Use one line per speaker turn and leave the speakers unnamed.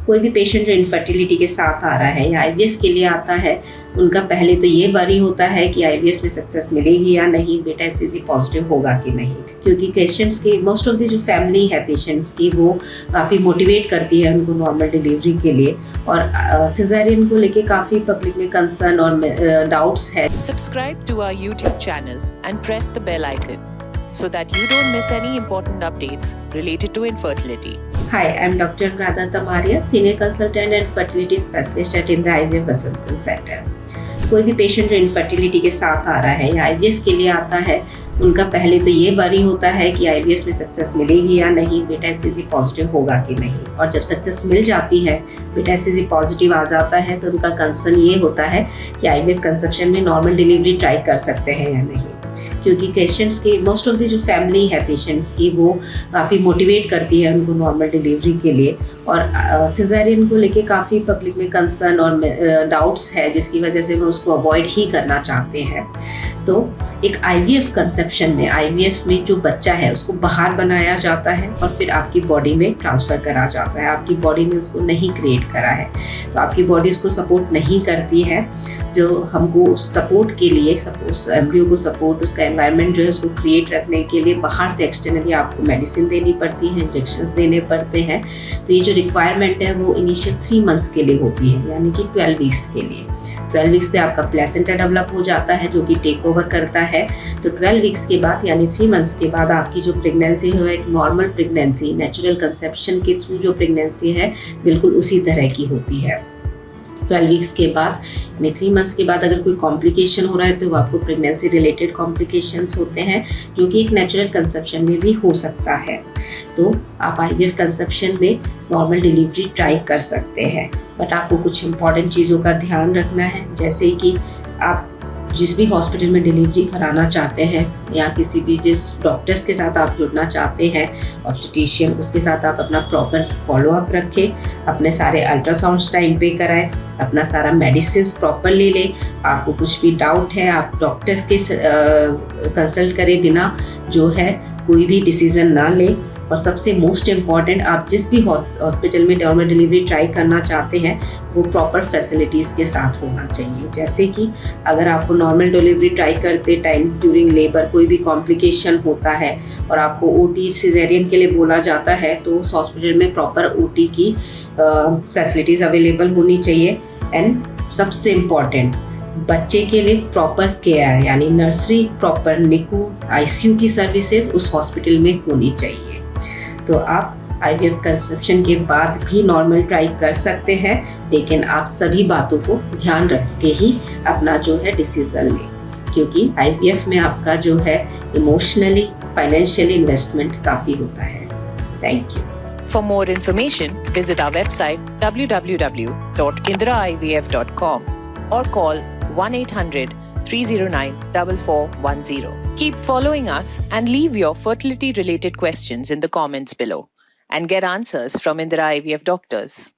कोई भी पेशेंट जो इनफर्टिलिटी के साथ आ रहा है या आईवीएफ के लिए आता है, उनका पहले तो ये वरी होता है कि आईवीएफ में सक्सेस मिलेगी या नहीं, बेटा एचसीजी पॉजिटिव होगा कि नहीं। क्योंकि पेशेंट्स की मोस्ट ऑफ द जो फैमिली है पेशेंट्स की, वो काफ़ी मोटिवेट करती है उनको नॉर्मल डिलीवरी के लिए, और सिजेरियन को लेके काफ़ी पब्लिक में कंसर्न और डाउट्स है।
Subscribe to our YouTube channel and press the bell icon so that you don't miss any important updates related to infertility.
Hi, I'm Dr. Radha Tamaria, Senior Consultant and Fertility Specialist at Indira IVF Basantpur Center. कोई भी patient जो infertility के साथ आ रहा है या IVF के लिए आता है, उनका पहले तो ये वरी होता है कि आईवीएफ में सक्सेस मिलेगी या नहीं, बेटा एचसीजी पॉजिटिव होगा कि नहीं। और जब सक्सेस मिल जाती है, बेटा एचसीजी पॉजिटिव आ जाता है, तो उनका कंसर्न ये होता है कि आईवीएफ कंसेप्शन में नॉर्मल डिलीवरी ट्राई कर सकते हैं या नहीं। क्योंकि पेशेंट्स की मोस्ट ऑफ द जो फैमिली है पेशेंट्स की, वो काफ़ी मोटिवेट करती है उनको नॉर्मल डिलीवरी के लिए, और सिजेरियन को लेके काफ़ी पब्लिक में कंसर्न और डाउट्स है, जिसकी वजह से वो उसको अवॉइड ही करना चाहते हैं। तो एक आईवीएफ कंसेप्शन में, आईवीएफ में जो बच्चा है उसको बाहर बनाया जाता है और फिर आपकी बॉडी में ट्रांसफ़र करा जाता है। आपकी बॉडी ने उसको नहीं क्रिएट करा है, तो आपकी बॉडी उसको सपोर्ट नहीं करती है। जो हमको सपोर्ट के लिए, उस एम्ब्रियो को सपोर्ट, उसका एनवायरनमेंट जो है उसको क्रिएट रखने के लिए बाहर से एक्सटर्नली आपको मेडिसिन देनी पड़ती है, इंजेक्शंस देने पड़ते हैं। तो ये जो रिक्वायरमेंट है वो इनिशियल 3 मंथ्स के लिए होती है, यानी कि 12 वीक्स के लिए। 12 वीक्स पे आपका प्लेसेंटा डेवलप हो जाता है, जो कि टेक ओवर करता है। तो 12 वीक्स के बाद यानी 3 मंथ्स के बाद आपकी जो प्रेगनेंसी है, एक नॉर्मल प्रेगनेंसी, नेचुरल कंसेप्शन के थ्रू जो प्रेगनेंसी है, बिल्कुल उसी तरह की होती है। 12 वीक्स के बाद यानी 3 मंथ्स के बाद अगर कोई कॉम्प्लिकेशन हो रहा है, तो वो आपको प्रेगनेंसी रिलेटेड कॉम्प्लिकेशंस होते हैं, जो कि एक नेचुरल कंसेप्शन में भी हो सकता है। तो आप आईवीएफ कंसेप्शन में नॉर्मल डिलीवरी ट्राई कर सकते हैं, बट आपको कुछ इंपॉर्टेंट चीज़ों का ध्यान रखना है, जैसे कि आप जिस भी हॉस्पिटल में डिलीवरी कराना चाहते हैं या किसी भी जिस डॉक्टर्स के साथ आप जुड़ना चाहते हैं, ऑब्स्टेट्रिशियन, उसके साथ आप अपना प्रॉपर फॉलोअप रखें, अपने सारे अल्ट्रासाउंड्स टाइम पे कराएं, अपना सारा मेडिसिन प्रॉपर ले लें। आपको कुछ भी डाउट है, आप डॉक्टर्स के कंसल्ट करे बिना जो है कोई भी डिसीज़न ना लें। और सबसे मोस्ट इम्पॉर्टेंट, आप जिस भी हॉस्पिटल में नॉर्मल डिलीवरी ट्राई करना चाहते हैं, वो प्रॉपर फैसिलिटीज़ के साथ होना चाहिए। जैसे कि अगर आपको नॉर्मल डिलीवरी ट्राई करते टाइम ड्यूरिंग लेबर कोई भी कॉम्प्लिकेशन होता है और आपको ओटी सिजेरियन के लिए बोला जाता है, तो उस हॉस्पिटल में प्रॉपर ओटी की फैसिलिटीज़ अवेलेबल होनी चाहिए। एंड सबसे इम्पॉर्टेंट, बच्चे के लिए प्रॉपर केयर, यानी नर्सरी, प्रॉपर निकू, आईसीयू की सर्विसेज उस हॉस्पिटल में होनी चाहिए। तो आप आईवीएफ कंसेप्शन के बाद भी नॉर्मल ट्राई कर सकते हैं, लेकिन आप सभी बातों को ध्यान रख के ही अपना जो है डिसीजन लें, क्योंकि आईवीएफ में आपका जो है इमोशनली, फाइनेंशियली इन्वेस्टमेंट काफ़ी होता है। Thank you.
For more information, visit our website www.indiraivf.com or call 1-800-309-4410. Keep following us and leave your fertility related questions in the comments below and get answers from Indira IVF doctors.